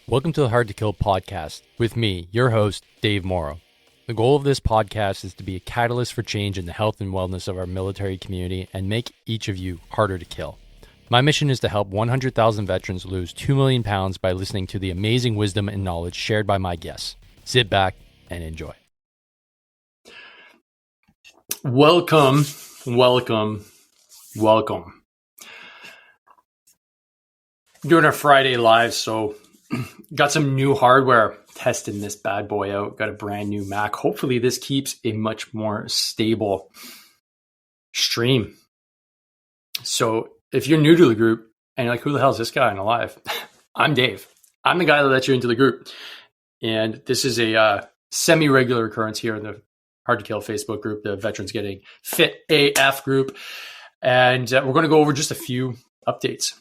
Welcome to the Hard to Kill podcast with me, your host, Dave Morrow. The goal of this podcast is to be a catalyst for change in the health and wellness of our military community and make each of you harder to kill. My mission is to help 100,000 veterans lose 2 million pounds by listening to the amazing wisdom and knowledge shared by my guests. Sit back and enjoy. Welcome. Doing our Friday live, so got some new hardware, testing this bad boy out. Got a brand new Mac. Hopefully this keeps a much more stable stream. So if you're new to the group and you're like, who the hell is this guy in alive? I'm Dave. I'm the guy that let you into the group. And this is a semi-regular occurrence here in the Hard to Kill Facebook group, the Veterans Getting Fit AF group. And we're going to go over just a few updates.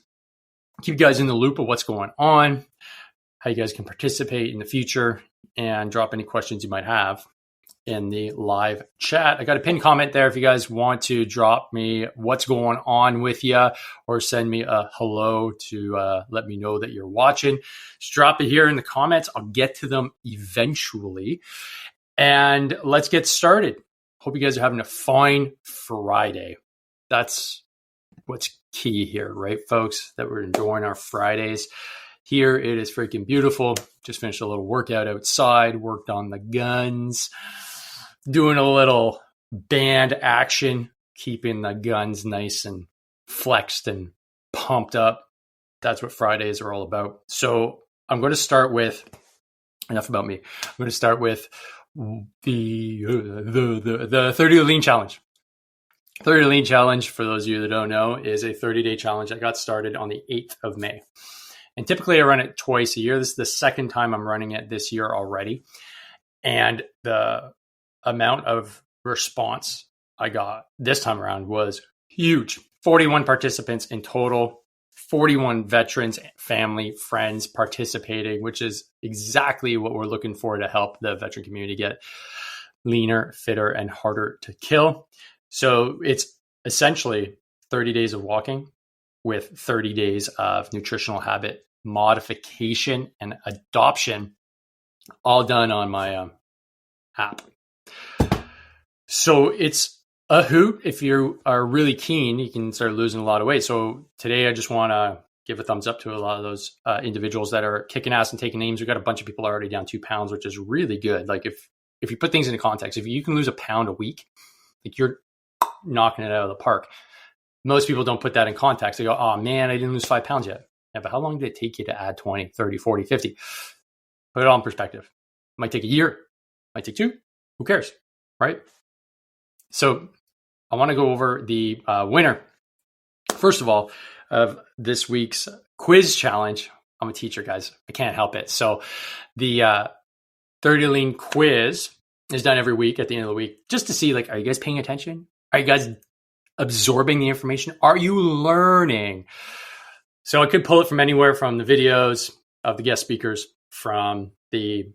Keep you guys in the loop of what's going on, how you guys can participate in the future, and drop any questions you might have in the live chat. I got a pinned comment there if you guys want to drop me what's going on with you or send me a hello to let me know that you're watching. Just drop it here in the comments. I'll get to them eventually. And let's get started. Hope you guys are having a fine Friday. That's what's key here, right, folks? That we're enjoying our Fridays. Here it is freaking beautiful. Just finished a little workout outside, worked on the guns, doing a little band action, keeping the guns nice and flexed and pumped up. That's what Fridays are all about. So I'm going to start with, enough about me. I'm going to start with the 30 Lean Challenge. 30 Lean Challenge, for those of you that don't know, is a 30-day challenge that got started on the 8th of May. And typically I run it twice a year. This is the second time I'm running it this year already. And the amount of response I got this time around was huge. 41 participants in total, 41 veterans, family, friends participating, which is exactly what we're looking for to help the veteran community get leaner, fitter, and harder to kill. So it's essentially 30 days of walking with 30 days of nutritional habit modification and adoption, all done on my app. So it's a hoot. If you are really keen, you can start losing a lot of weight. So today I just want to give a thumbs up to a lot of those individuals that are kicking ass and taking names. We've got a bunch of people already down 2 pounds, which is really good. Like if you put things into context, if you can lose a pound a week, like you're knocking it out of the park. Most people don't put that in context. They go, oh man, I didn't lose 5 pounds yet. Yeah, but how long did it take you to add 20, 30, 40, 50? Put it all in perspective. It might take a year. It might take 2. Who cares, right? So I want to go over the winner, first of all, of this week's quiz challenge. I'm a teacher, guys. I can't help it. So the 30 Lean quiz is done every week at the end of the week just to see, like, are you guys paying attention? Are you guys absorbing the information? Are you learning? So I could pull it from anywhere, from the videos of the guest speakers, from the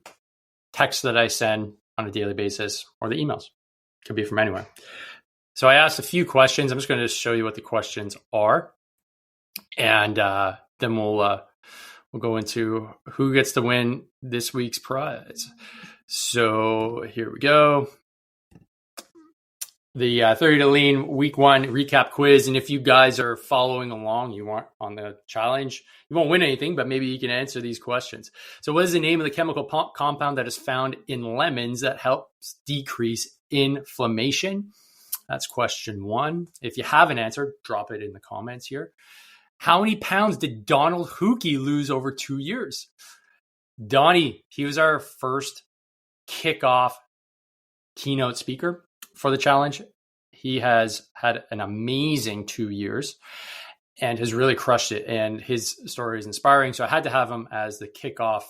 texts that I send on a daily basis, or the emails. Could be from anywhere. So I asked a few questions. I'm just going to show you what the questions are. And then we'll go into who gets to win this week's prize. So here we go. The 30 to Lean week 1 recap quiz. And if you guys are following along, you aren't on the challenge, you won't win anything, but maybe you can answer these questions. So what is the name of the chemical compound that is found in lemons that helps decrease inflammation? That's question 1. If you have an answer, drop it in the comments here. How many pounds did Donald Hookey lose over 2 years? Donnie, he was our first kickoff keynote speaker for the challenge. He has had an amazing 2 years and has really crushed it. And his story is inspiring. So I had to have him as the kickoff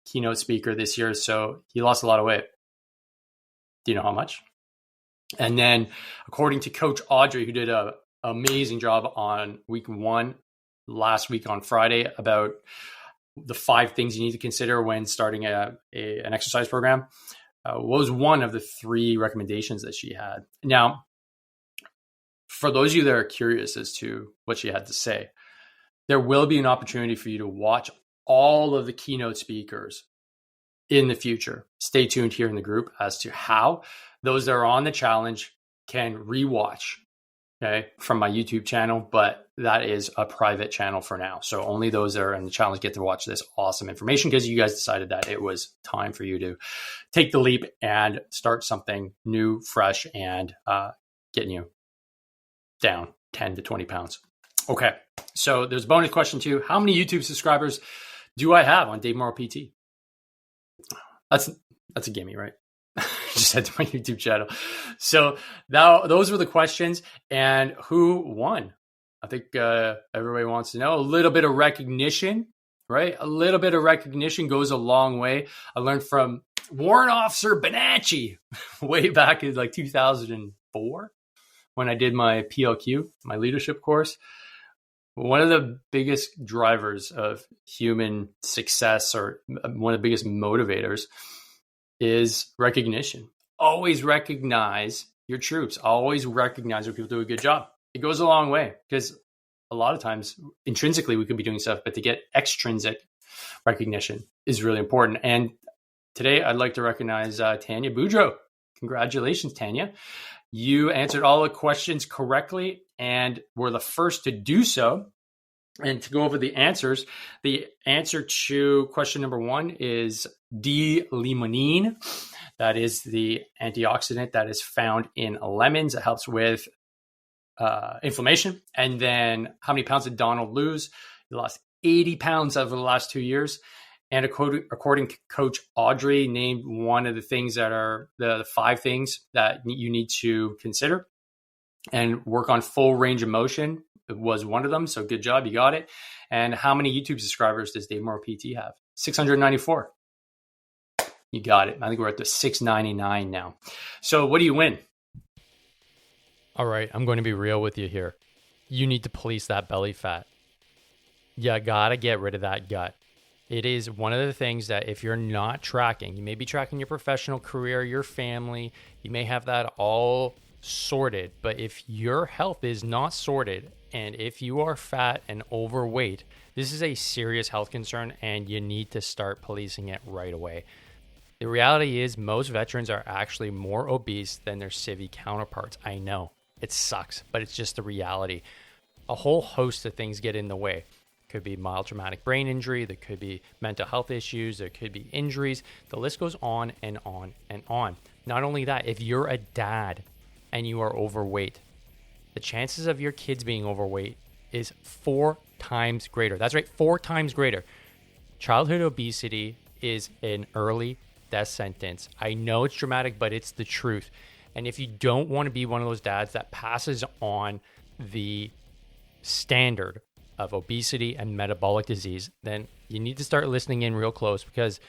keynote speaker this year. So he lost a lot of weight. Do you know how much? And then according to Coach Audrey, who did an amazing job on week 1 last week on Friday, about the 5 things you need to consider when starting an exercise program, was one of the 3 recommendations that she had. Now, for those of you that are curious as to what she had to say, there will be an opportunity for you to watch all of the keynote speakers in the future. Stay tuned here in the group as to how those that are on the challenge can rewatch, okay, from my YouTube channel, but that is a private channel for now. So only those that are in the challenge get to watch this awesome information because you guys decided that it was time for you to take the leap and start something new, fresh, and getting you down 10 to 20 pounds. Okay, so there's a bonus question too. How many YouTube subscribers do I have on Dave Morrow PT? That's a gimme, right? Just head to my YouTube channel. So now those were the questions, and who won? I think everybody wants to know. A little bit of recognition, right? A little bit of recognition goes a long way. I learned from Warrant Officer Bonacci way back in like 2004 when I did my PLQ, my leadership course. One of the biggest drivers of human success, or one of the biggest motivators, is recognition. Always recognize your troops. Always recognize when people do a good job. It goes a long way because a lot of times intrinsically we could be doing stuff, but to get extrinsic recognition is really important. And today I'd like to recognize Tanya Boudreau. Congratulations, Tanya. You answered all the questions correctly and were the first to do so. And to go over the answer to question number 1 is D-limonene. That is the antioxidant that is found in lemons. It helps with inflammation. And then how many pounds did Donald lose? He lost 80 pounds over the last 2 years. And according to Coach Audrey, named one of the things that are the 5 things that you need to consider and work on. Full range of motion was one of them. So good job. You got it. And how many YouTube subscribers does Dave Morrow PT have? 694. You got it. I think we're at the 699 now. So what do you win? All right. I'm going to be real with you here. You need to police that belly fat. You got to get rid of that gut. It is one of the things that if you're not tracking, you may be tracking your professional career, your family, you may have that all sorted. But if your health is not sorted, and if you are fat and overweight, this is a serious health concern and you need to start policing it right away. The reality is most veterans are actually more obese than their civvy counterparts. I know it sucks, but it's just the reality. A whole host of things get in the way. Could be mild traumatic brain injury, there could be mental health issues, there could be injuries. The list goes on and on and on. Not only that, if you're a dad and you are overweight, the chances of your kids being overweight is 4 times greater. That's right, 4 times greater. Childhood obesity is an early death sentence. I know it's dramatic, but it's the truth. And if you don't want to be one of those dads that passes on the standard of obesity and metabolic disease, then you need to start listening in real close, because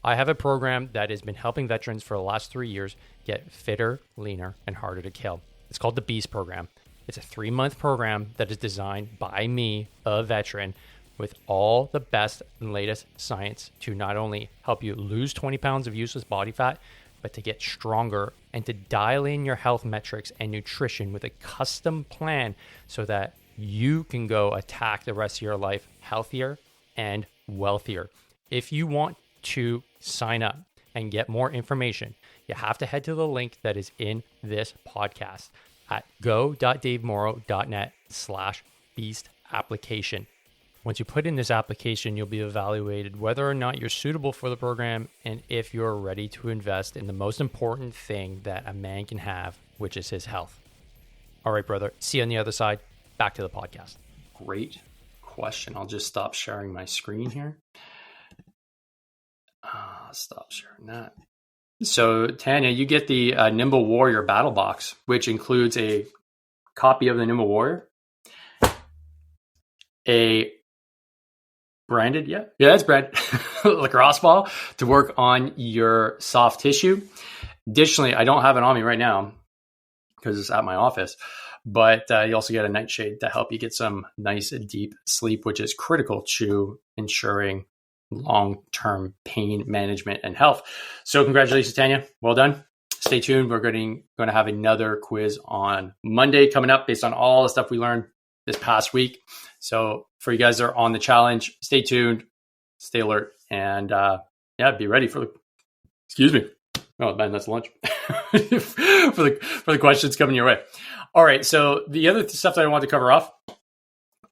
I have a program that has been helping veterans for the last 3 years get fitter, leaner, and harder to kill. It's called the Beast Program. It's a 3-month program that is designed by me, a veteran, with all the best and latest science to not only help you lose 20 pounds of useless body fat, but to get stronger and to dial in your health metrics and nutrition with a custom plan so that you can go attack the rest of your life healthier and wealthier. If you want to sign up and get more information, you have to head to the link that is in this podcast at go.davemorrow.net/beast application. Once you put in this application, you'll be evaluated whether or not you're suitable for the program and if you're ready to invest in the most important thing that a man can have, which is his health. All right, brother. See you on the other side. Back to the podcast. Great question. I'll just stop sharing my screen here. Stop sharing that. So, Tanya, you get the Nimble Warrior Battle Box, which includes a copy of the Nimble Warrior, a branded, that's branded, lacrosse ball to work on your soft tissue. Additionally, I don't have it on me right now because it's at my office, but you also get a nightshade to help you get some nice deep sleep, which is critical to ensuring long-term pain management and health. So congratulations, Tanya. Well done. Stay tuned. We're going to have another quiz on Monday coming up based on all the stuff we learned this past week. So for you guys that are on the challenge, stay tuned. stay alert, and be ready for the, excuse me. Oh man, that's lunch. for the questions coming your way. All right. So the other stuff that I want to cover off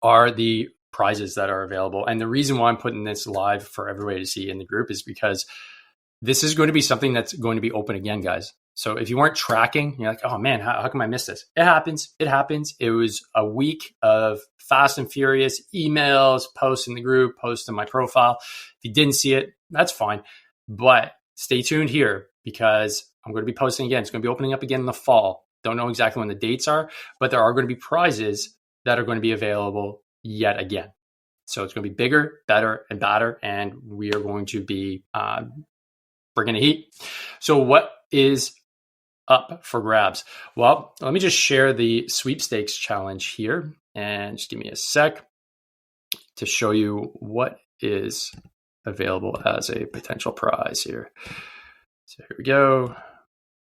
are the prizes that are available. And the reason why I'm putting this live for everybody to see in the group is because this is going to be something that's going to be open again, guys. So if you weren't tracking, you're like, oh man, how come I missed this? It happens. It happens. It was a week of fast and furious emails, posts in the group, posts in my profile. If you didn't see it, that's fine. But stay tuned here because I'm going to be posting again. It's going to be opening up again in the fall. Don't know exactly when the dates are, but there are going to be prizes that are going to be available yet again. So it's going to be bigger, better, and badder, and we are going to be bringing the heat. So what is up for grabs? Well, let me just share the sweepstakes challenge here, and just give me a sec to show you what is available as a potential prize here. So here we go.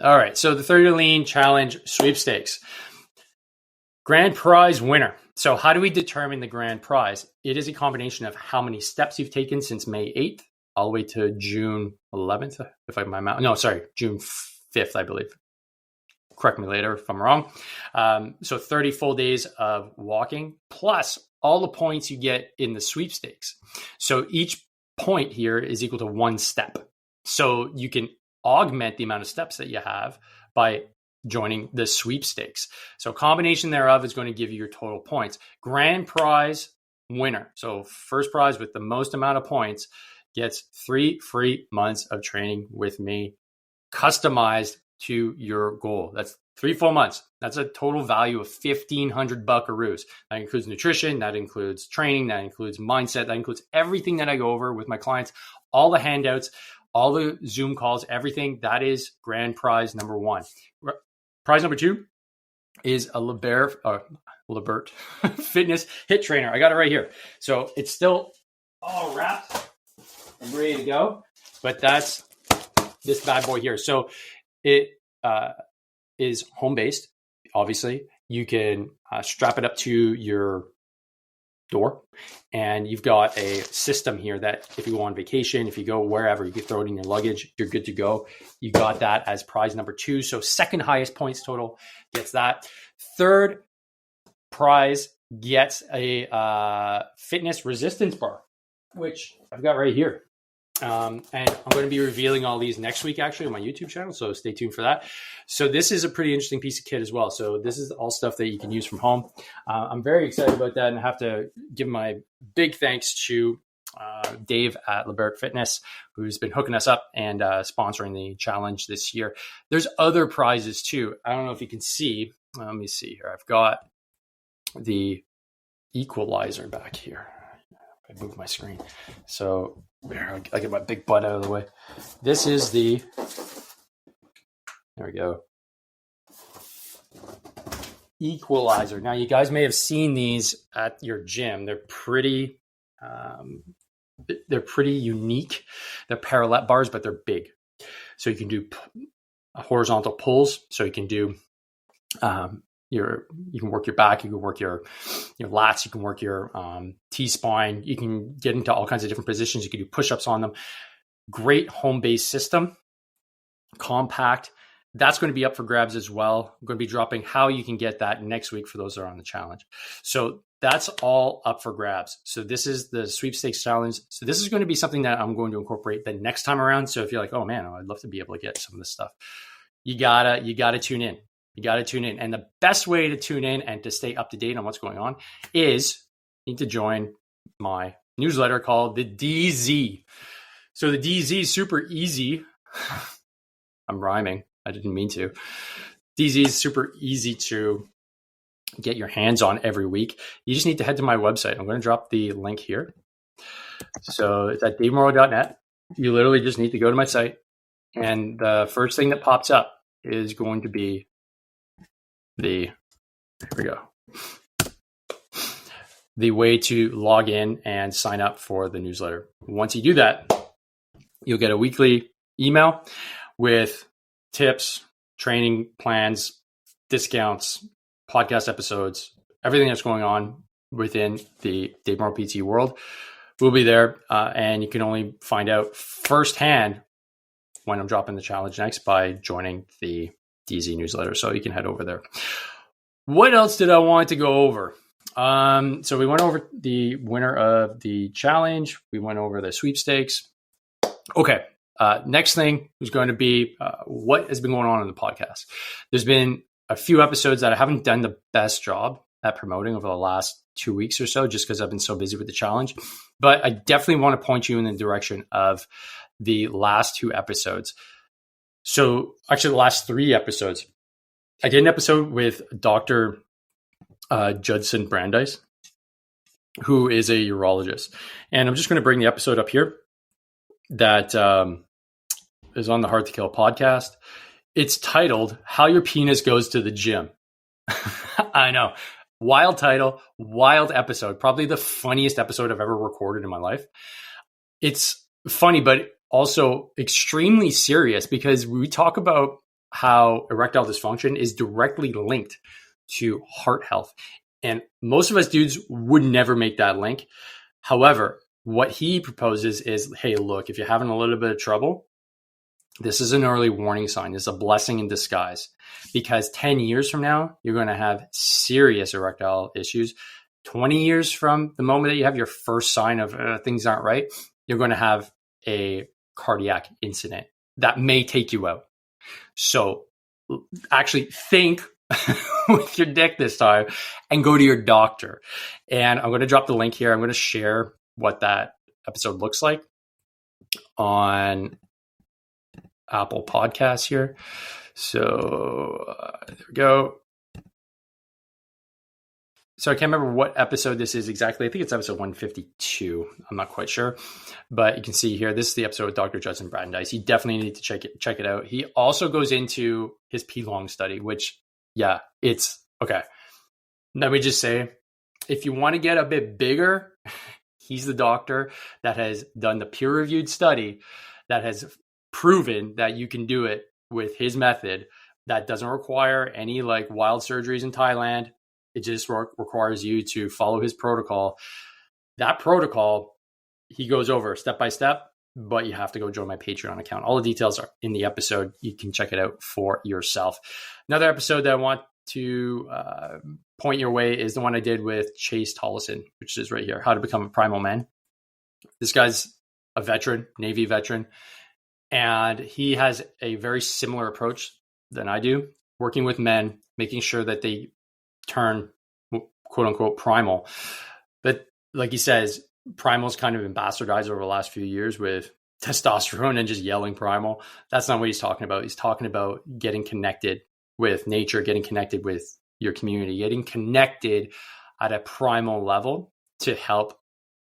All right, so the 30 Lean Challenge sweepstakes. Grand prize winner. So how do we determine the grand prize? It is a combination of how many steps you've taken since May 8th all the way to June 11th, June 5th, I believe. Correct me later if I'm wrong. So 30 full days of walking plus all the points you get in the sweepstakes. So each point here is equal to 1 step. So you can augment the amount of steps that you have by joining the sweepstakes. So a combination thereof is going to give you your total points. Grand prize winner. So first prize with the most amount of points gets 3 free months of training with me, customized to your goal. That's 3 full months. That's a total value of 1,500 buckaroos. That includes nutrition, that includes training, that includes mindset, that includes everything that I go over with my clients, all the handouts, all the Zoom calls, everything. That is grand prize number 1. Prize number 2 is a Libert fitness hit trainer. I got it right here. So it's still all wrapped and ready to go, but that's this bad boy here. So it is home-based, obviously. You can strap it up to your door, and you've got a system here that if you go on vacation, if you go wherever, you can throw it in your luggage, you're good to go. You got that as prize number 2. So second highest points total gets that. Third prize gets a fitness resistance bar, which I've got right here. And I'm going to be revealing all these next week, actually, on my YouTube channel. So stay tuned for that. So this is a pretty interesting piece of kit as well. So this is all stuff that you can use from home. I'm very excited about that, and I have to give my big thanks to Dave at Libert Fitness, who's been hooking us up and sponsoring the challenge this year. There's other prizes too. I don't know if you can see. Let me see here. I've got the equalizer back here. I move my screen. So there, I get my big butt out of the way. This is there we go. Equalizer. Now you guys may have seen these at your gym. They're pretty unique. They're parallel bars, but they're big. So you can do horizontal pulls. So you can do you can work your back, you can work your lats, you can work your T-spine, you can get into all kinds of different positions, you can do push-ups on them. Great home-based system, compact. That's going to be up for grabs as well. I'm going to be dropping how you can get that next week for those that are on the challenge. So that's all up for grabs. So this is the sweepstakes challenge. So this is going to be something that I'm going to incorporate the next time around. So if you're like, oh man, I'd love to be able to get some of this stuff, you gotta tune in. You got to tune in. And the best way to tune in and to stay up to date on what's going on is you need to join my newsletter called the DZ. So the DZ is super easy. I'm rhyming. I didn't mean to. DZ is super easy to get your hands on every week. You just need to head to my website. I'm going to drop the link here. So it's at davemorrow.net. You literally just need to go to my site. And the first thing that pops up is going to be here we go. The way to log in and sign up for the newsletter. Once you do that, you'll get a weekly email with tips, training plans, discounts, podcast episodes, everything that's going on within the Dave Morrow PT world. we'll be there. And you can only find out firsthand when I'm dropping the challenge next by joining the DZ newsletter. So you can head over there. What else did I want to go over? So we went over the winner of the challenge. We went over the sweepstakes. Okay. Next thing is going to be what has been going on in the podcast. There's been a few episodes that I haven't done the best job at promoting over the last 2 weeks or so, just because I've been so busy with the challenge. But I definitely want to point you in the direction of the last 2 episodes. So actually the last 3 episodes. I did an episode with Dr. Judson Brandeis, who is a urologist. And I'm just going to bring the episode up here that is on the Hard to Kill podcast. It's titled, How Your Penis Goes to the Gym. I know. Wild title, wild episode. Probably the funniest episode I've ever recorded in my life. It's funny, but also extremely serious because we talk about how erectile dysfunction is directly linked to heart health. And most of us dudes would never make that link. However, what he proposes is, hey, look, if you're having a little bit of trouble, this is an early warning sign. It's a blessing in disguise because 10 years from now, you're going to have serious erectile issues. 20 years from the moment that you have your first sign of things aren't right, you're going to have a cardiac incident that may take you out. So actually think with your dick this time and go to your doctor. And I'm going to drop the link here. I'm going to share what that episode looks like on Apple Podcasts here. So there we go. So I can't remember what episode this is exactly. I think it's episode 152. I'm not quite sure, but you can see here, this is the episode with Dr. Judson Brandeis. You definitely need to check it out. He also goes into his P-Long study, which, yeah, it's okay. Let me just say, if you want to get a bit bigger, he's the doctor that has done the peer-reviewed study that has proven that you can do it with his method that doesn't require any like wild surgeries in Thailand. It just requires you to follow his protocol. That protocol, he goes over step by step, but you have to go join my Patreon account. All the details are in the episode. You can check it out for yourself. Another episode that I want to point your way is the one I did with Chase Tollison, which is right here, How to Become a Primal Man. This guy's a veteran, Navy veteran, and he has a very similar approach than I do, working with men, making sure that they turn quote unquote primal. But like he says, primal's kind of been bastardized over the last few years with testosterone and just yelling primal. That's not what he's talking about. He's talking about getting connected with nature, getting connected with your community, getting connected at a primal level to help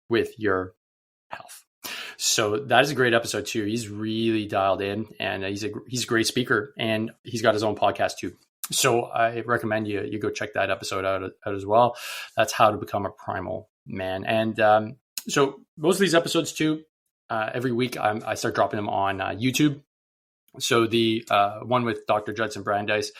with your health. So that is a great episode too. He's really dialed in, and he's a great speaker, and he's got his own podcast too. So I recommend you go check that episode out as well. That's How to Become a Primal Man. And so most of these episodes too, every week I start dropping them on YouTube. So the one with Dr. Judson Brandeis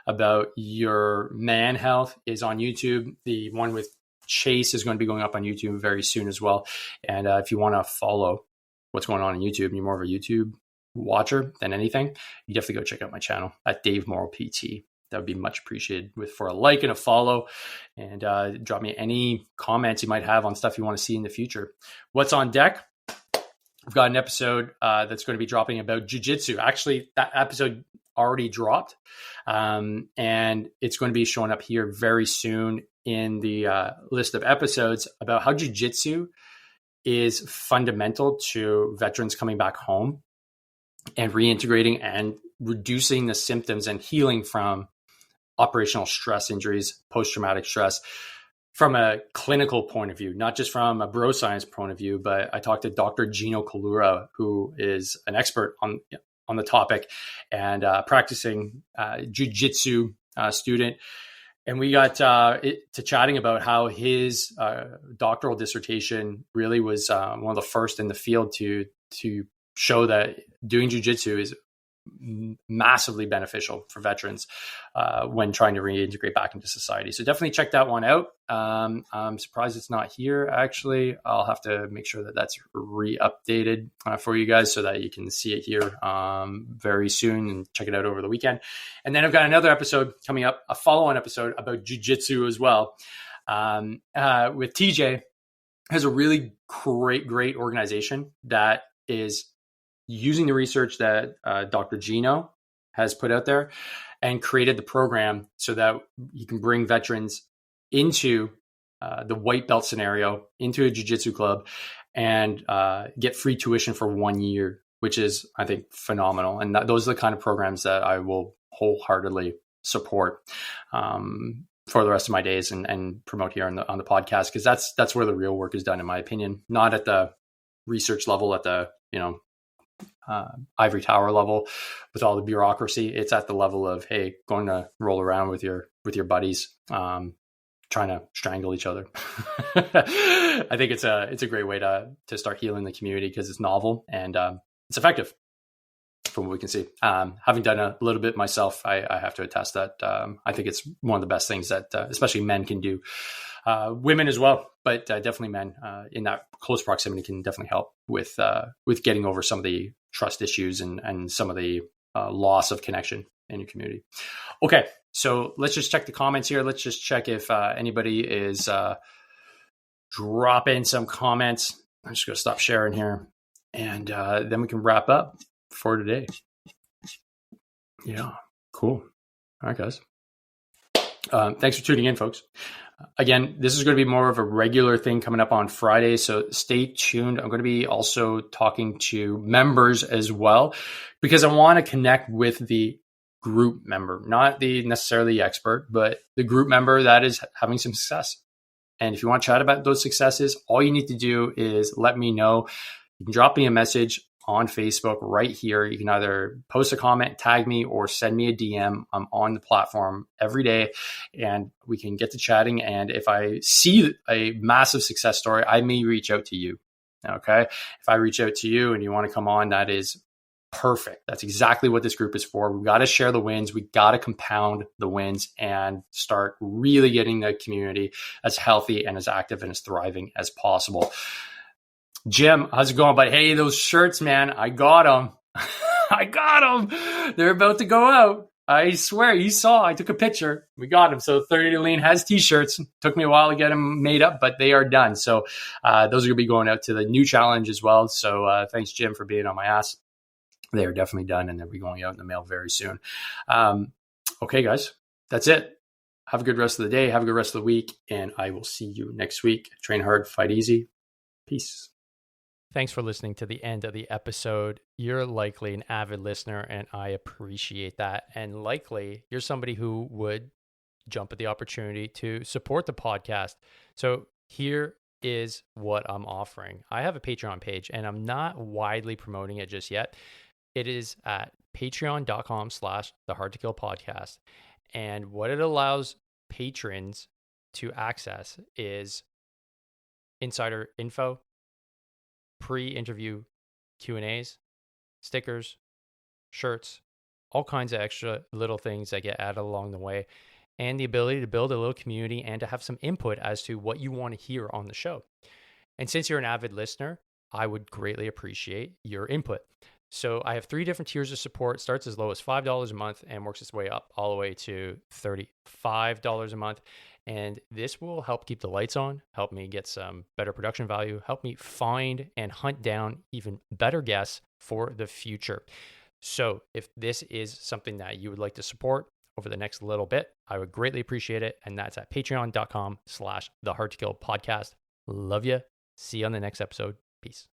about your man health is on YouTube. The one with Chase is going to be going up on YouTube very soon as well. And if you want to follow what's going on YouTube, and you're more of a YouTube watcher than anything, you definitely go check out my channel at Dave Morrow PT. That would be much appreciated for a like and a follow, and drop me any comments you might have on stuff you want to see in the future. What's on deck? We've got an episode that's going to be dropping about jiu-jitsu. Actually, that episode already dropped, and it's going to be showing up here very soon in the list of episodes about how jiu-jitsu is fundamental to veterans coming back home and reintegrating and reducing the symptoms and healing from operational stress injuries, post-traumatic stress, from a clinical point of view, not just from a bro science point of view. But I talked to Dr. Gino Kalura, who is an expert on the topic and practicing jiu-jitsu student. And we got to chatting about how his doctoral dissertation really was one of the first in the field to show that doing jiu-jitsu is massively beneficial for veterans when trying to reintegrate back into society. So definitely check that one out. I'm surprised it's not here, actually. I'll have to make sure that that's re-updated for you guys so that you can see it here very soon and check it out over the weekend. And then I've got another episode coming up, a follow-on episode about jiu-jitsu as well with TJ. Has a really great organization that is using the research that Dr. Gino has put out there and created the program so that you can bring veterans into the white belt scenario, into a jiu-jitsu club, and get free tuition for 1 year, which is, I think, phenomenal. And those are the kind of programs that I will wholeheartedly support for the rest of my days and promote here on the podcast, because that's where the real work is done, in my opinion, not at the research level, at the ivory tower level with all the bureaucracy. It's at the level of, hey, going to roll around with your buddies, trying to strangle each other. I think it's a great way to start healing the community, because it's novel and it's effective from what we can see. Having done a little bit myself, I have to attest that I think it's one of the best things that especially men can do. Women as well, but definitely men in that close proximity can definitely help with getting over some of the trust issues and some of the loss of connection in your community. Okay, so let's just check the comments here. Let's just check if anybody is dropping some comments. I'm just going to stop sharing here, and then we can wrap up for today. Yeah, cool. All right, guys. Thanks for tuning in, folks. Again, this is going to be more of a regular thing coming up on Friday, so stay tuned. I'm going to be also talking to members as well, because I want to connect with the group member, not the necessarily expert, but the group member that is having some success. And if you want to chat about those successes, all you need to do is let me know. You can drop me a message on Facebook right here. You can either post a comment, tag me, or send me a DM. I'm on the platform every day and we can get to chatting. And if I see a massive success story, I may reach out to you. Okay. If I reach out to you and you want to come on, that is perfect. That's exactly what this group is for. We've got to share the wins. We got to compound the wins and start really getting the community as healthy and as active and as thriving as possible. Jim, how's it going? But hey, those shirts, man, I got them. I got them. They're about to go out. I swear, you saw, I took a picture. We got them. So 30 to Lean has t-shirts. Took me a while to get them made up, but they are done. So those are going to be going out to the new challenge as well. So thanks, Jim, for being on my ass. They are definitely done, and they'll be going out in the mail very soon. Okay, guys, that's it. Have a good rest of the day. Have a good rest of the week, and I will see you next week. Train hard, fight easy. Peace. Thanks for listening to the end of the episode. You're likely an avid listener, and I appreciate that. And likely you're somebody who would jump at the opportunity to support the podcast. So here is what I'm offering. I have a Patreon page, and I'm not widely promoting it just yet. It is at patreon.com/thehardtokillpodcast. And what it allows patrons to access is insider info, pre-interview Q&As, stickers, shirts, all kinds of extra little things that get added along the way, and the ability to build a little community and to have some input as to what you want to hear on the show. And since you're an avid listener, I would greatly appreciate your input. So I have 3 different tiers of support. Starts as low as $5 a month and works its way up all the way to $35 a month. And this will help keep the lights on, help me get some better production value, help me find and hunt down even better guests for the future. So if this is something that you would like to support over the next little bit, I would greatly appreciate it. And that's at patreon.com/thehardtokillpodcast. Love you. See you on the next episode. Peace.